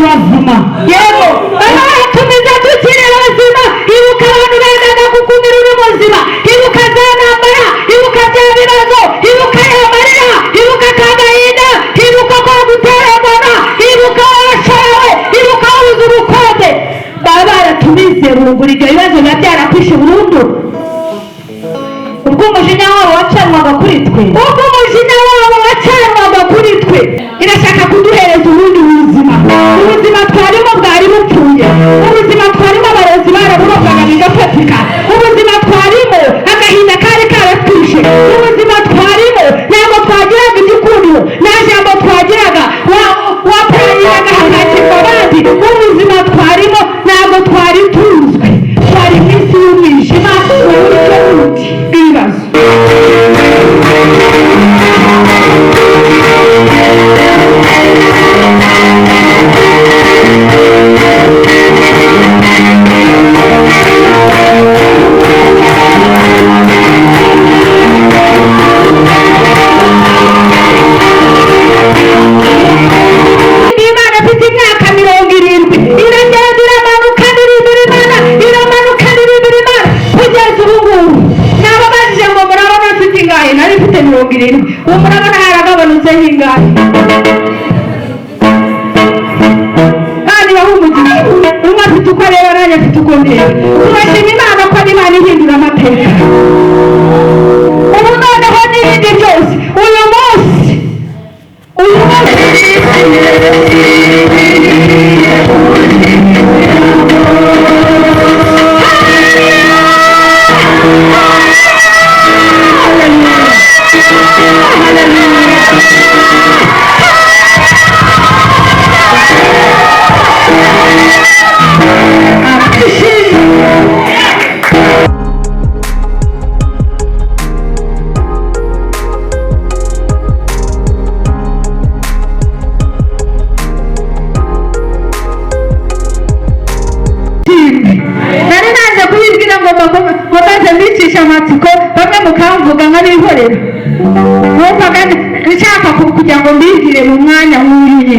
bazima. Yego abatumiza tukiri bazima. Ibuka abantu bendaga kukumira uri muzima. Ibuka za ntambara, ibuka bya bibazo, ibuka ya marira, ibuka kagahinda, ibuka kwa gutererana, ibuka washawe, ibuka wuzuye ubukode. Baba baratumize burugura ibyo bibazo biba byarakwishe burundu. Ubwo umujinya wabo wacanwaga kuri twe, ubwo umujinya wabo wacanwaga kuri twe, irashaka kuduhereza ubundi buzima. Ubuzima twarimo bwari bupfuye, ubuzima twarimo abarozi baraburogaga bigafatika, ubuzima twarimo agahinda kari karatwishe, ubuzima twarimo ntabwo twagiraga igikundiro, nta jambo twagiraga, wapfayiraga hakakirwa abandi. Ubuzima twarimo ntabwo twari tuzwi, twari mu isi y'umwijima w'uburyo bundi bw'ibibazo. Imana afite imyaka 70 iragenda iramanuka n'irindira Imana, iramanuka n'irindira Imana kugeza ubu ngubu. Nababajije ngo murabona mfite ingahe? Nari mfite 70. Ubu murabona haragabanutseho ingahe? Kandi bahumugisha umwe afite uko areba nanjye afite uko ndeba. Turashima Imana ko ari Imana ihindura amateka. Ubu noneho n'ibindi byose uyu munsi amatsiko bamwe mukamvuga nk'abihorera, numvaga nshaka kugira ngo mbigire mu mwanya nk'uyu nyine.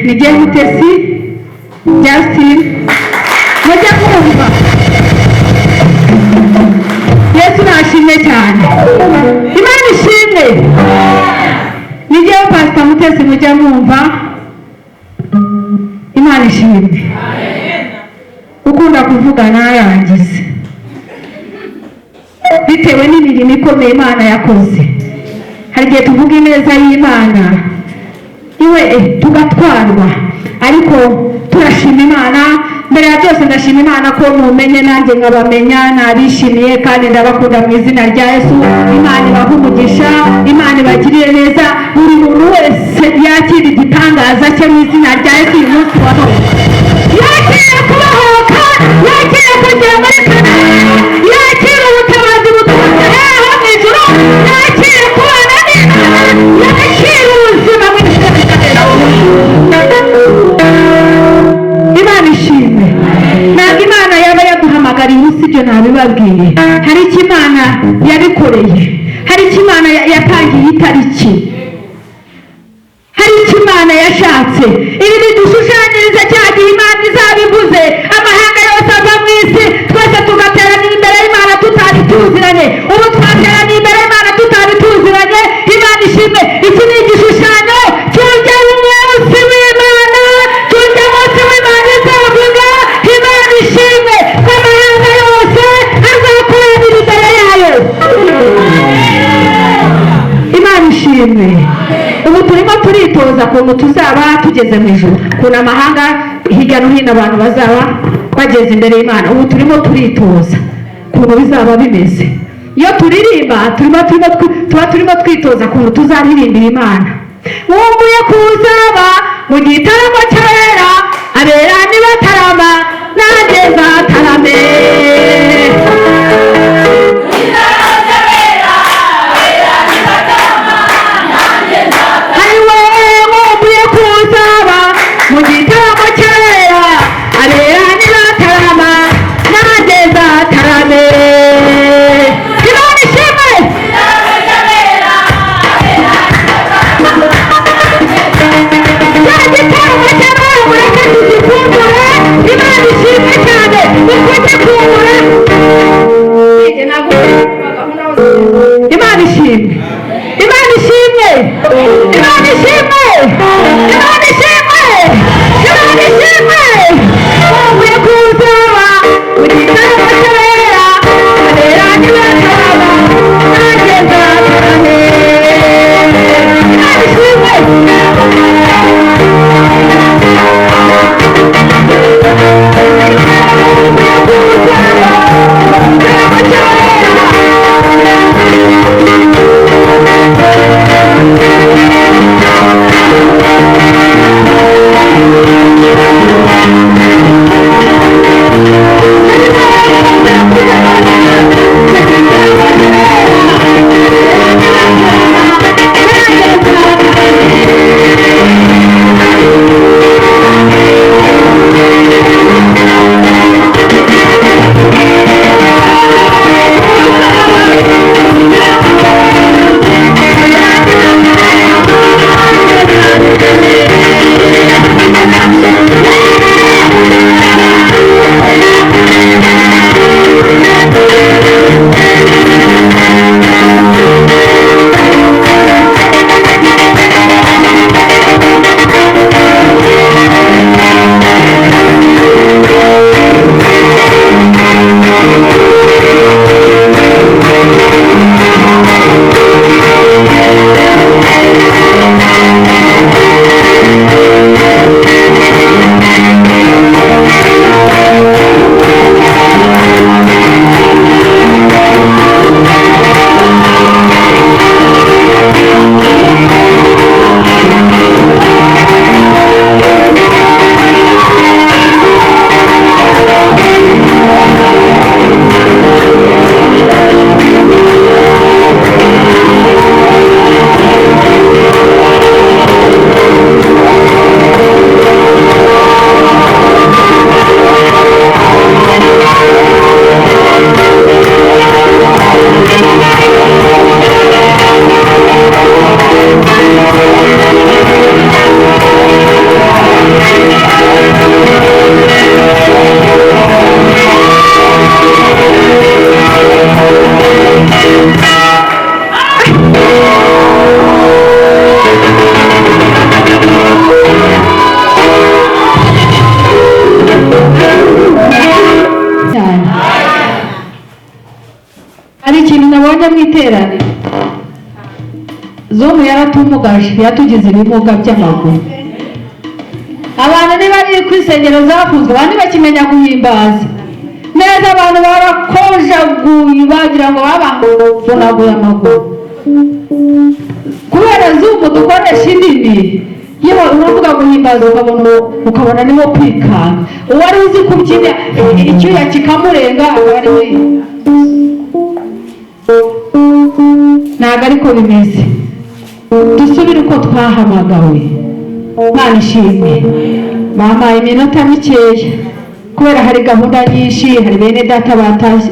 Nijye Mutesi Justin, mujya kumva. Yesu nashimye cyane, Imana ishimwe. Nijye Pastor Mutesi, mujya mwumva. Imana ishimwe. Ukunda kuvuga narangize bitewe n'imirimo ikomeye Imana yakoze. Hari igihe tuvuga ineza y'Imana iwe tugatwarwa, ariko turashima Imana. Mbere ya byose ndashima Imana ko mumenye nanjye nkabamenya, nabishimiye kandi ndabakunda mu izina rya Yesu. Imana ibahe umugisha, Imana ibagirire neza. Buri muntu wese yakira igitangaza cye mu izina rya Yesu uyu munsi wa none. Yakira kubahoka, yakira kugera muri Kanani, yakira ubutabazi buturutse hejuru mu ijuru, yakira kubana n'Imana, yakira ubuzima mu izina rya Yesu. Imana ishimwe. Ntabwo Imana yaba yaduhamagariye ubusa, ibyo ntabibabwiye. Hari icyo Imana yabikoreye, hari icyo Imana yatangiye itariki, hari icyo Imana yashatse. Ibi bidushushanyiriza cya gihe Imana izabivuze amahanga yose ava mu isi, twese tugateranira imbere y'Imana tutari tuziranye. Ubu twateraniye imbere y'Imana tutari tuziranye. Imana ishimwe. Iki ni igishushanyo cyongera umunsi w'Imana, cyongera umunsi w'Imana izavuga. Imana ishimwe ko amahanga yose azakoranira imbere yayo. Imana ishimwe. Ubu turimo turitoza ukuntu tuzaba tugeze mu ijuru, ukuntu amahanga hirya no hino abantu bazaba bageze imbere y'Imana. Ubu turimo turitoza ukuntu bizaba bimeze. Iyo turirimba tuba turimo twitoza ukuntu tuzaririmbira Imana. Wumbuye kuzaba mu gitaramo cyera, abera nibatarama nanjye nzatarame. Get wajya mu iteraniro. Zomu yaratumugaje, yatugize ibimuga by'amaguru. Abantu niba bari ku isengero zafunzwe, abandi bakimenya guhimbaza neza, abantu barakojaguye bagira ngo babavunaguye amaguru. Kubera Zomu dukoresha indimi, yewe uravuga guhimbaza ukabona niho kwikanga. Uwari uzi kubyina icyuya kikamurenga akaba ari we. Ntabwo ariko bimeze. Dusubire uko twahamagawe. Imana ishimwe. Bampaye iminota mikeya kubera hari gahunda nyinshi, hari bene data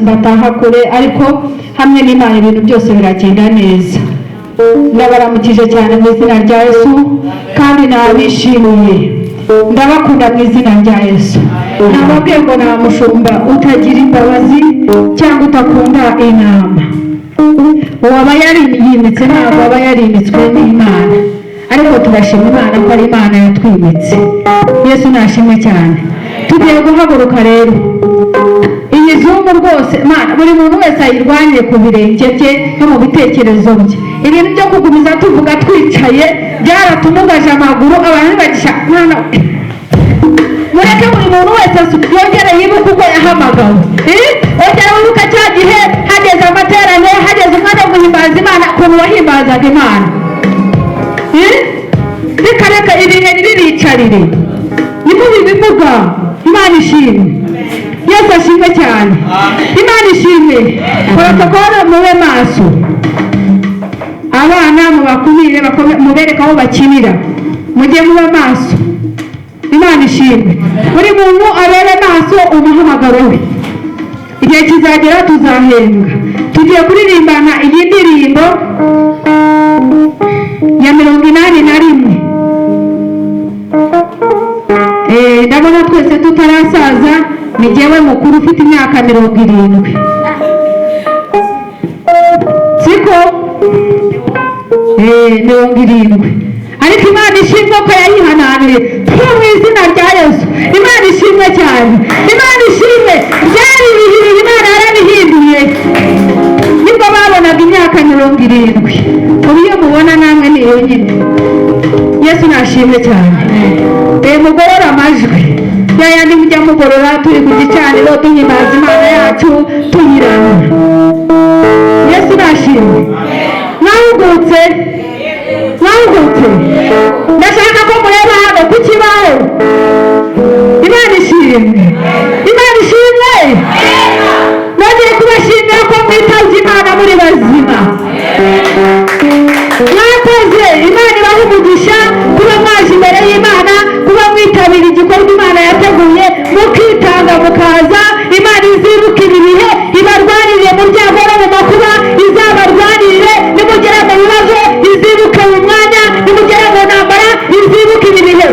bataha kure, ariko hamwe n'Imana ibintu byose biragenda neza. Ndabaramukije cyane mu izina rya Yesu kandi nabishimiye. Ndabakunda mu izina rya Yesu. Nababwiye ngo nta mushumba utagira imbabazi cyangwa utakunda inama. Uwaba yarimitse ntabwo aba yarimitswe n'Imana, ariko turashima Imana ko ari Imana yatwimitse. Yesu nashimwe cyane. Tugiye guhaguruka rero. Iyi Zomu rwose buri muntu wese ayirwanye ku birenge bye no mu bitekerezo bye. Ibintu byo kugumiza tuvuga twicaye byaratumugaje amaguru, abantu bagisha mwana. Mureke buri muntu wese yongere yibuke uko yahamagawe. Ongera wibuka cya gihe hageze amaterane, hageze umwanya wo guhimbaza Imana, ukuntu wahimbazaga Imana. Reka ibihe biricarire nimubi bivuga. Imana ishimwe. Yesu ashimwe cyane. Imana ishimwe. Protokolo mube maso. Abana mubakumire, mubereka aho bakinira, mujye muba maso. Imana ishimwe. Buri muntu abere maso umuhamagaro we. Igihe kizagera tuzahembwa. Tugiye kuririmbana iyi ndirimbo ya 81. Ndabona twese tutarasaza, ni jyewe mukuru ufite imyaka 70. Siko 70. Ariko Imana ishimwe ko yayihananiye mu izina rya Yesu. Imana ishimwe cyane. Imana ishimwe. Byari ibihe Imana yarabihinduye. Nibwo babonaga imyaka 70. Ubu iyo mubona namwe ni iyo nyine. Yesu nashimwe cyane. Mugorora amajwi. Yayandi mujya mugorora turi ku gicaniro duhimbaza Imana yacu tuyiramya. Yesu nashimwe. Mwahugutse. Ndashaka ko mureba hano ku kibaho. Imana ishimwe. Imana ishimwe. Nongeye kubashimira ko mwitabye Imana muri bazima. Mwakoze. Imana ibahe umugisha kuba mwaje imbere y'Imana, kuba mwitabira igikorwa Imana yateguye, mukitanga mukaza. Imana izibukira ibihe, ibarwanirire mu byago no mu makuba, izabarwanirire nimugera mu bibazo, izibuke mu mwanya nimugera mu ntambara, izibuke ibihe.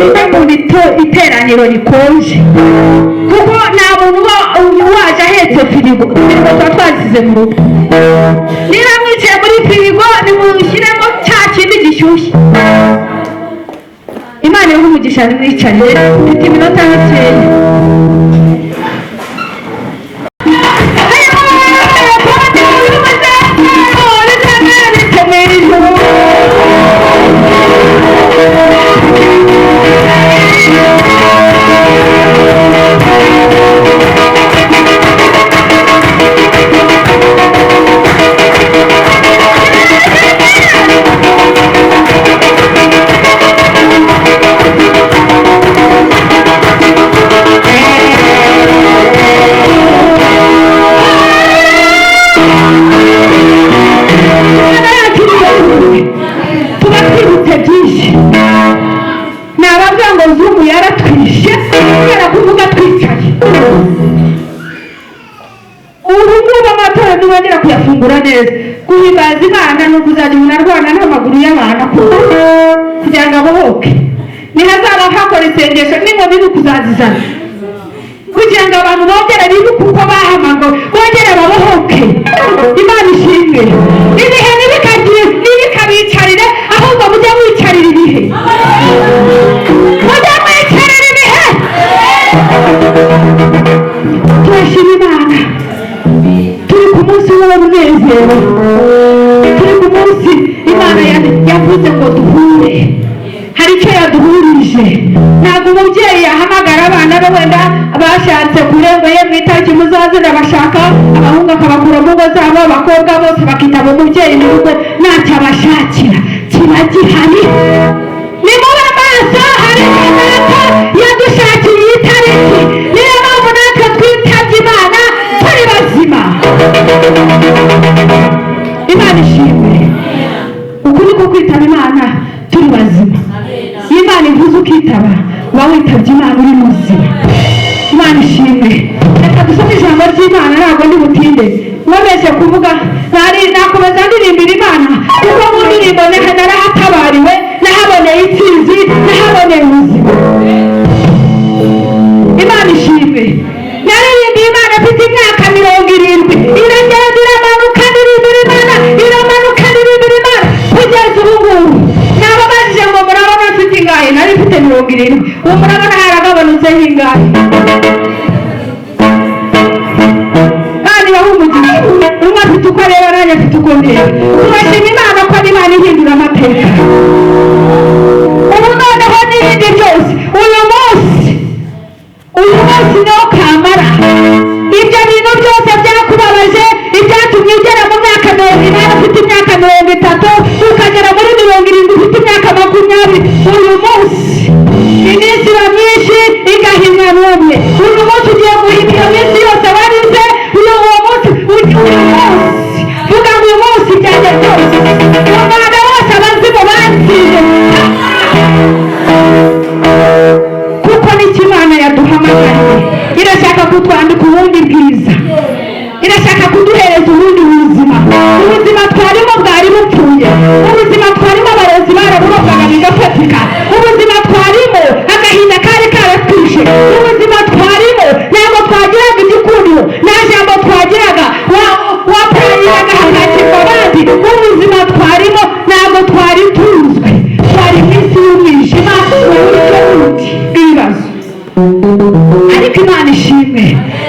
ujye mu iteraniro rikonje, kuko nta muntu waje ahetse firigo tuba twasize mu rugo. Niba mwicaye muri firigo nimushyiremo cya kindi gishyushye. Imana iha umugisha nimwicarire, mfite iminota mikeya. Guhimbaza Imana ni ukuzajya umuntu arwana n'amaguru y'abantu kugira ngo abohoke. Ntihazaba hakora isengesho n'inkoni ni ukuzazizana kugira ngo abantu bongere bibuke uko bahamagawe, bongere babohoke. Imana ishimwe. Ibihe ntibikabicarire, ahubwo mujye mwicarira ibihe. Mujye mwicarira ibihe. Turashima Imana. Turi ku munsi w'umunezero, turi ku munsi Imana yavuze ngo duhure. Hari icyo yaduhurije. Ntabwo umubyeyi yahamagara abana be wenda bashatse kure ngo ye mu itariki muzazira bashaka, abahungu akabakura mu ngo zabo, abakobwa bose bakitaba umubyeyi mu rugo ntacyo abashakira, kiba gihari. Ni mube maso, hari Data yadushakiye iyi tariki. Niyo mpamvu natwe twitabye Imana turi bazima. Imana ishimwe. Ukuri ko kwitaba Imana turi bazima. Imana ivuze ukitaba, uba witabye Imana uri muzima. Imana ishimwe. Reka dusome ijambo ry'Imana, ntabwo ndi butinde. Nkomeje kuvuga nakomeza ndirimbira Imana, kuko mu ndirimbo narahatabariwe, nahaboneye intsinzi, nahaboneye ubuzima. Imana ishimwe. Naririmbiye Imana afite imyaka 70, iragenda iramanuka ndirimbira Imana, iramanuka ndirimbira Imana kugeza ubu ngubu. Nababajije ngo murabona mfite ingahe? Nari mfite 70. Ubu murabona haragabanutseho ingahe? Kandi bahumugisha umwe afite uko areba, nanjye afite uko ndeba. Turashima Imana ko ari Imana ihindura amateka. Ubu noneho n'ibindi byose uyu munsi niwo kamara. Ibyo bintu byose byakubabaje, ibyatumye ugera mu myaka 80, ufite imyaka 30, ukagera muri 70, ufite imyaka 20, uyu munsi iminsi iba myinshi igahimwa n'umwe. Uyu munsi ugiye guhimba iyo minsi yose warize. Uyu munsi vuga ngo uyu munsi byanjye byose umwana wose abazimu bansize, kuko n'icyo Imana yaduhamagariye. Irashaka kutwandika ubundi bwiza, irashaka kuduhereza ubundi buzima. Ubuzima twarimo bwari bupfuye, ubuzima twarimo abarozi baraburogaga bigafatika, ubuzima twarimo agahinda kari karatwishe, ubuzima twarimo ntabwo twagiraga igikundiro, nta jambo twagiraga, wapayiraga hakakirwa abandi. Ubuzima twarimo ntabwo twari tuzwe, twari iminsi y'umwijima, uburyo bundi bw'ibibazo. Ariko Imana ishimwe.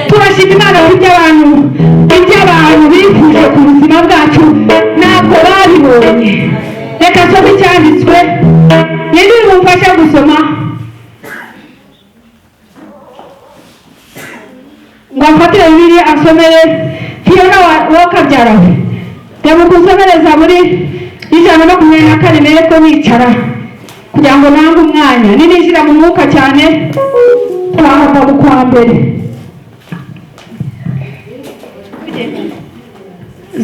Turashima Imana burya abantu bifuje ku buzima bwacu ntabwo babibonye. Reka nsome icyanditswe, ninde mumfasha gusoma ngo afatire Bibiliya asomere Fiona Wakabyarawe. Ndamukusomereza muri 124 mbere ko nicara kugira ngo nange umwanya ninjira mu mwuka cyane. Twahava mu kwa mbere.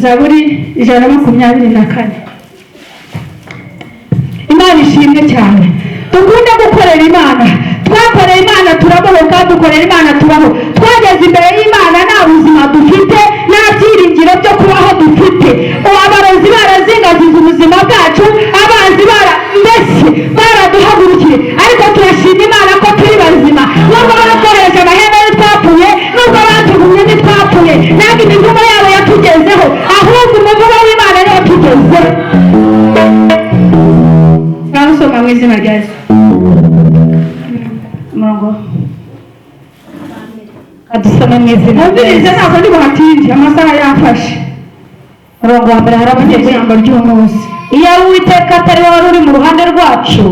Zaburi 124. Imana ishimwe cyane. Dukunda gukorera Imana, twakorera Imana turabohoka, dukorera Imana tubaho. Twageze imbere y'Imana nta buzima dufite, nta byiringiro byo kubaho dufite. Abarozi barazingaziza ubuzima bwacu, abanzi mbese baraduhagurukiye. Ariko turashima murongo adusome mu izina rye ntabwo ndi buhatinde amasaha yafashe. Murongo wa mbere haravuze ijambo ry'umunsi, iyo Uwiteka atari wari uri mu ruhande rwacu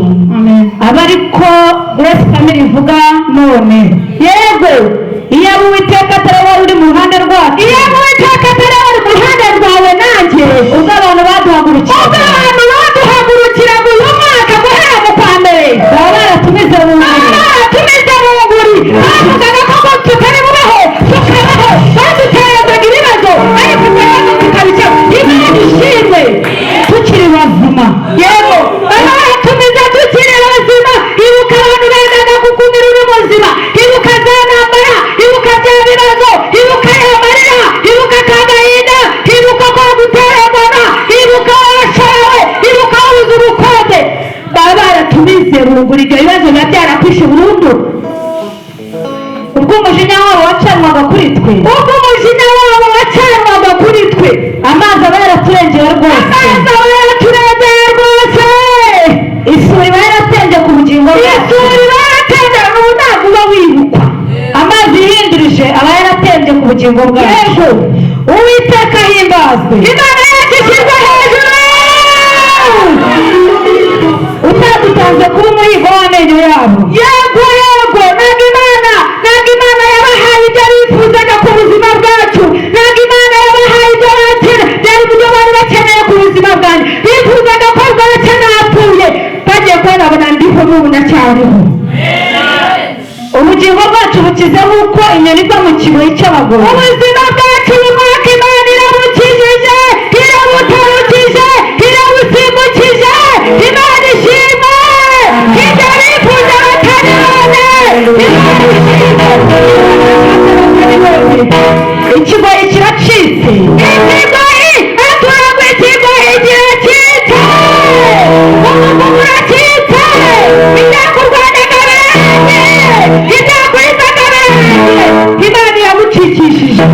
aba ariko Grace Family ivuga none. Yego, iyo Uwiteka atari wari uri mu ruhande rwacu, iyo Uwiteka atari wari mu ruhande rwawe nanjye, ubwo abantu baduhagurukira uyu mwaka guhera mu kwa mbere baba baratumize bunguri bavugaga ko tutari bubaho tukabaho, baduterezaga ibibazo ariko tukabicyo. Imana ishimwe tukiri bazima. Yego, baba baratumize tukiri bazima. Ibuka abantu bendaga kukumira uri muzima, ibuka za ntambara, ibuka bya bibazo, ibuka ya marira, ibuka kagahinda, ibuka ko gutererana, ibuka warashorewe, ibuka wabuze ubukode. Baba baratumize bungura ibyo bibazo biba byarakwishe burundu. Ubwo umujinya wabo wacanwaga kuri twe, amazi aba yaraturengeye rwose, isuri iba yaratembye ku bugingo bwacu, ubu ntabwo uba wibukwa. Amazi yihindurije aba yaratembye ku bugingo bwacu. Uwiteka himbazwe, Imana yacu ishyirwe hejuru. Utadutanze kuba umuhigo w'amenyo yabo. Yego, ntabwo Imana yabahaye ibyo bifuzaga ku buzima bwacu, ntabwo Imana yabahaye ibyo byari ibyo bari bakeneye ku buzima bwanjye. Bifuzaga ko rwose napfuye, bagiye kubona ndiho n'ubu ndacyariho. Ubugingo bwacu bukize nk'uko inyoni iva mu kigoyi cy'abagore. Ubuzima bwacu uyu mwaka Imana irabukijije, irabutarukije, irabusimbukije. Imana ishimwe, ibyo bifuza batabibone. Imana ishimwe, ikigoyi kiracitse, aturagwa ikigoyi kiracitse, umuvugo uracitse, ibyakurwanyaga bene, ibyakurizaga bene, Imana iramucikishije.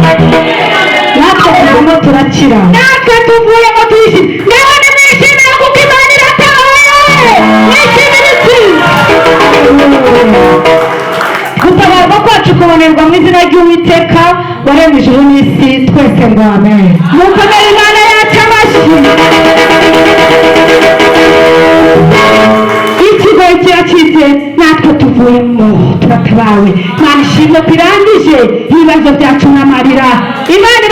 Natwe tuvuyemo turakira, natwe tuvuyemo tuyishime. Ngaho nimwishimire kuko Imana iratabaye, mwishimire itsinda. Gutabarwa kwacu kubonerwa mu izina ry'Uwiteka waremye ijuru n'isi, twese ngo amen. Mukomere Imana yacu amashyi. Ikigoyi kiracitse, natwe tuvuyemo turatabawe. Imana ishimwe ko irangije ibibazo byacu n'amarira. Imana